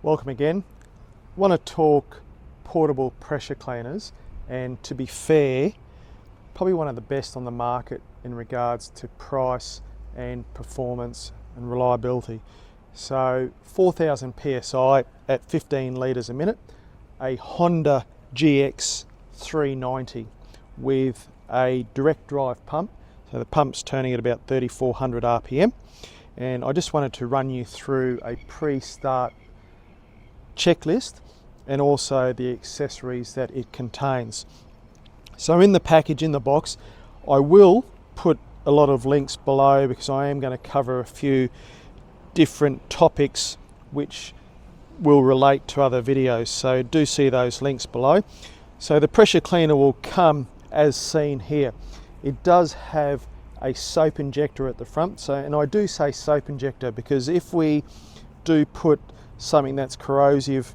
Welcome again. I want to talk portable pressure cleaners, and to be fair, probably one of the best on the market in regards to price and performance and reliability. So 4,000 psi at 15 litres a minute, a Honda GX 390 with a direct drive pump. So the pump's turning at about 3,400 RPM. And I just wanted to run you through a pre-start checklist and also the accessories that it contains. So in the package, in the box, I will put a lot of links below because I am going to cover a few different topics which will relate to other videos, so do see those links below. So the pressure cleaner will come as seen here. It does have a soap injector at the front, and I do say soap injector because if we do put something that's corrosive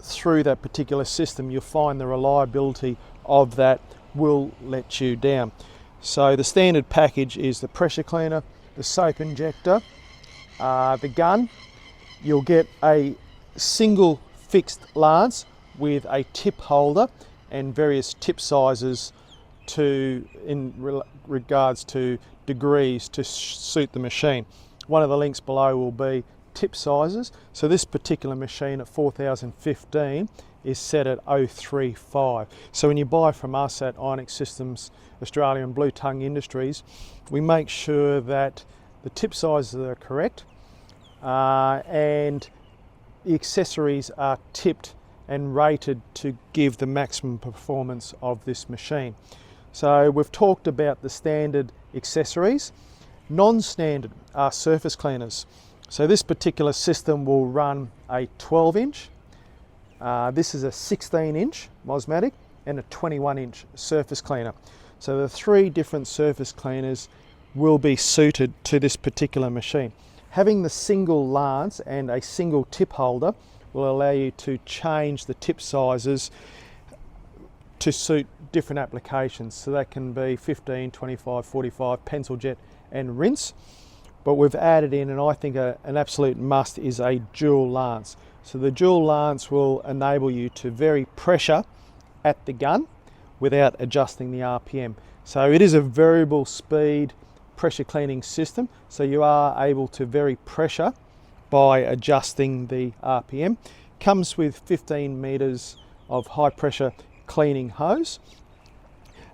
through that particular system, you'll find the reliability of that will let you down. So the standard package is the pressure cleaner, the soap injector, the gun. You'll get a single fixed lance with a tip holder and various tip sizes in regards to degrees to suit the machine. One of the links below will be tip sizes. So this particular machine at 4015 is set at 035. So when you buy from us at Ionic Systems Australia and Blue Tongue Industries, we make sure that the tip sizes are correct and the accessories are tipped and rated to give the maximum performance of this machine. So we've talked about the standard accessories. Non-standard are surface cleaners. So this particular system will run a 12-inch, this is a 16-inch Mosmatic, and a 21-inch surface cleaner. So the three different surface cleaners will be suited to this particular machine. Having the single lance and a single tip holder will allow you to change the tip sizes to suit different applications. So that can be 15, 25, 45, pencil jet and rinse. But we've added in, and I think an absolute must, is a dual lance. So the dual lance will enable you to vary pressure at the gun without adjusting the RPM. So it is a variable speed pressure cleaning system, so you are able to vary pressure by adjusting the RPM. Comes with 15 meters of high pressure cleaning hose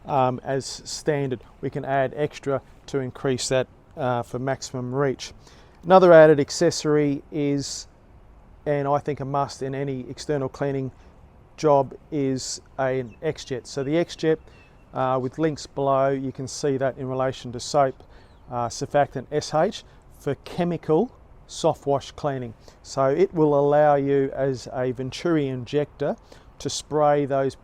as standard. We can add extra to increase that for maximum reach. Another added accessory is, and I think a must in any external cleaning job, is an XJET. So the XJET with links below, you can see that in relation to soap, surfactant SH for chemical soft wash cleaning. So it will allow you as a Venturi injector to spray those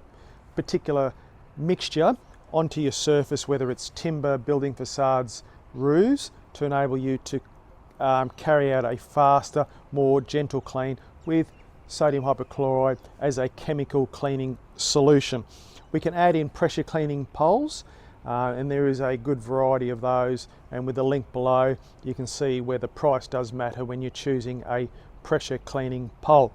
particular mixture onto your surface, whether it's timber, building facades, roofs, to enable you to carry out a faster, more gentle clean with sodium hypochlorite as a chemical cleaning solution. We can add in pressure cleaning poles, and there is a good variety of those, and with the link below you can see where the price does matter when you're choosing a pressure cleaning pole.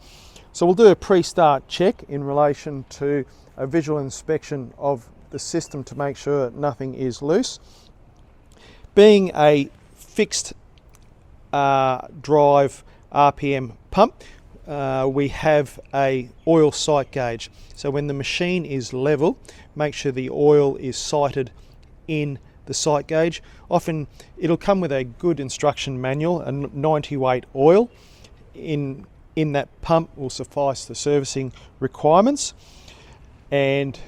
So we'll do a pre-start check in relation to a visual inspection of the system to make sure nothing is loose. Being a fixed drive RPM pump, we have a oil sight gauge. So when the machine is level, make sure the oil is sighted in the sight gauge. Often it'll come with a good instruction manual, a 90 weight oil in that pump will suffice the servicing requirements, and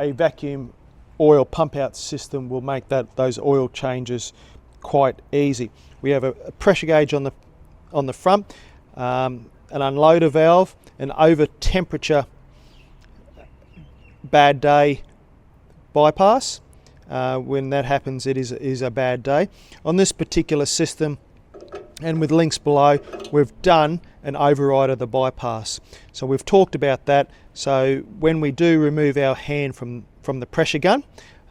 a vacuum oil pump out system will make those oil changes quite easy. We have a pressure gauge on the front, an unloader valve, an over temperature bad day bypass. When that happens, it is a bad day. On this particular system, and with links below, we've done an override of the bypass. So we've talked about that. So when we do remove our hand from the pressure gun,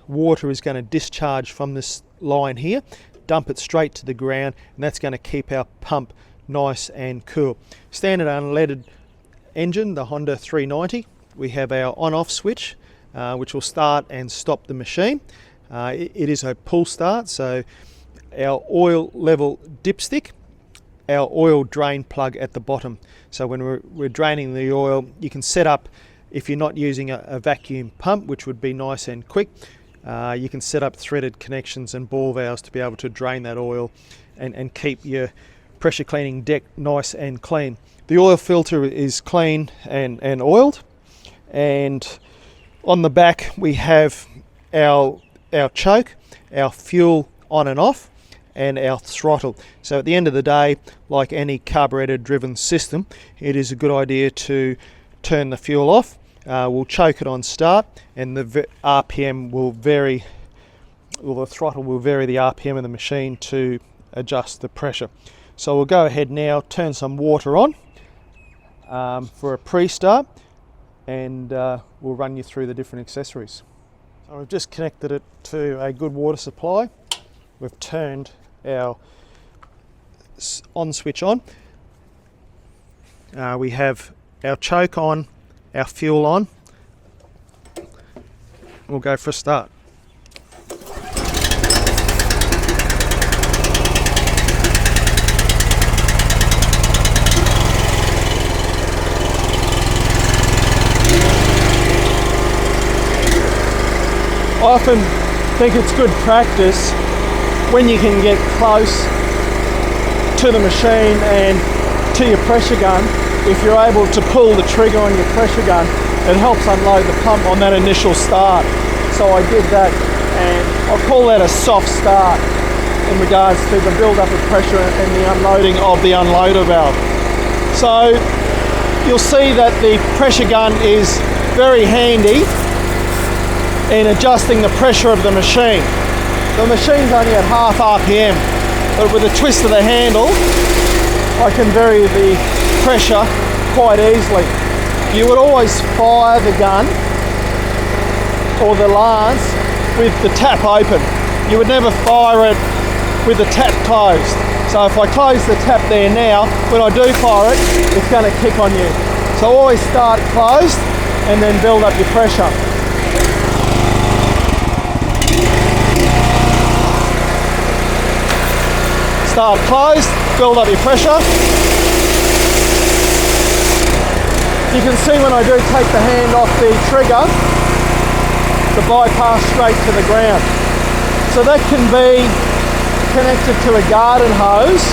water is going to discharge from this line here, dump it straight to the ground, and that's going to keep our pump nice and cool. Standard unleaded engine, the Honda 390. We have our on-off switch, which will start and stop the machine. It is a pull start, so our oil level dipstick, our oil drain plug at the bottom. So when we're draining the oil, you can set up, if you're not using a vacuum pump, which would be nice and quick, you can set up threaded connections and ball valves to be able to drain that oil and keep your pressure cleaning deck nice and clean. The oil filter is clean and oiled, and on the back we have our choke, our fuel on and off, and our throttle. So at the end of the day, like any carburetor driven system, it is a good idea to turn the fuel off. We'll choke it on start, and the RPM will vary, or the throttle will vary the RPM of the machine to adjust the pressure. So we'll go ahead now, turn some water on for a pre-start, and we'll run you through the different accessories. So we've just connected it to a good water supply. We've turned our on switch on. We have our choke on, our fuel on. We'll go for a start. I often think it's good practice when you can get close to the machine and to your pressure gun. If you're able to pull the trigger on your pressure gun, it helps unload the pump on that initial start. So I did that, and I'll call that a soft start in regards to the build-up of pressure and the unloading of the unloader valve. So you'll see that the pressure gun is very handy in adjusting the pressure of the machine. The machine's only at half RPM, but with a twist of the handle, I can vary the pressure quite easily. You would always fire the gun or the lance with the tap open. You would never fire it with the tap closed. So if I close the tap there now, when I do fire it, it's going to kick on you. So always start closed and then build up your pressure. Start closed, build up your pressure. You can see when I do take the hand off the trigger, the bypass straight to the ground. So that can be connected to a garden hose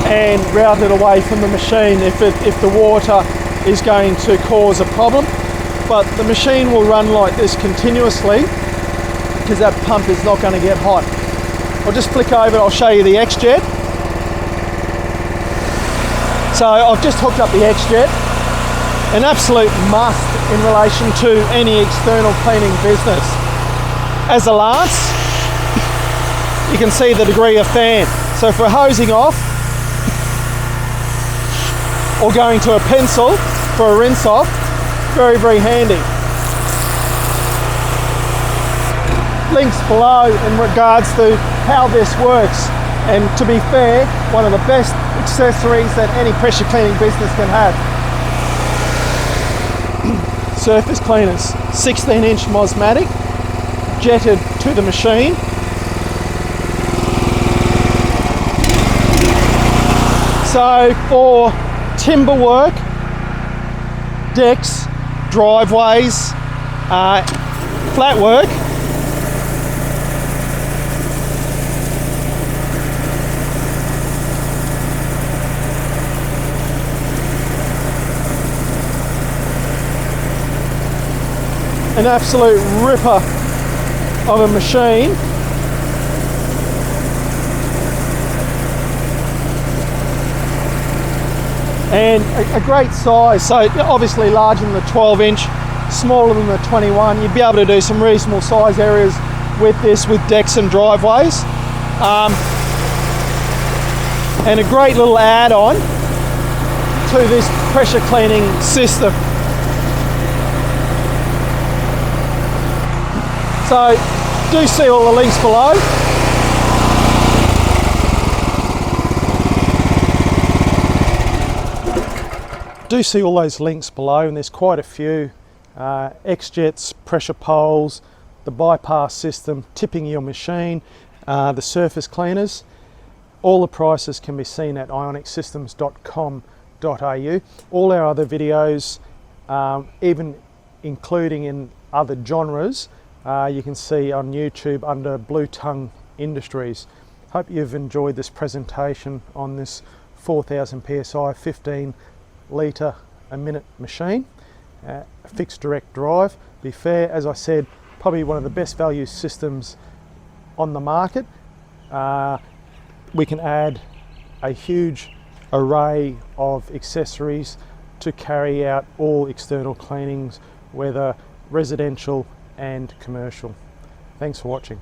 and routed away from the machine if the water is going to cause a problem. But the machine will run like this continuously, because that pump is not going to get hot. I'll just flick over, I'll show you the XJET. So I've just hooked up the XJET, an absolute must in relation to any external cleaning business. As a lance, you can see the degree of fan. So if we're hosing off or going to a pencil for a rinse off, very, very handy. Links below in regards to how this works, and to be fair, one of the best accessories that any pressure cleaning business can have. Surface cleaners, 16-inch Mosmatic, jetted to the machine. So for timber work, decks, driveways, flat work, an absolute ripper of a machine. And a great size, so obviously larger than the 12-inch, smaller than the 21. You'd be able to do some reasonable size areas with this, with decks and driveways. And a great little add-on to this pressure cleaning system. So do see all the links below. Do see all those links below, and there's quite a few. XJETs, pressure poles, the bypass system, tipping your machine, the surface cleaners. All the prices can be seen at ionicsystems.com.au. All our other videos, even including in other genres, you can see on YouTube under Blue Tongue Industries. Hope you've enjoyed this presentation on this 4000 psi 15 litre a minute machine, fixed direct drive. Be fair, as I said, probably one of the best value systems on the market. We can add a huge array of accessories to carry out all external cleanings, whether residential and commercial. Thanks for watching.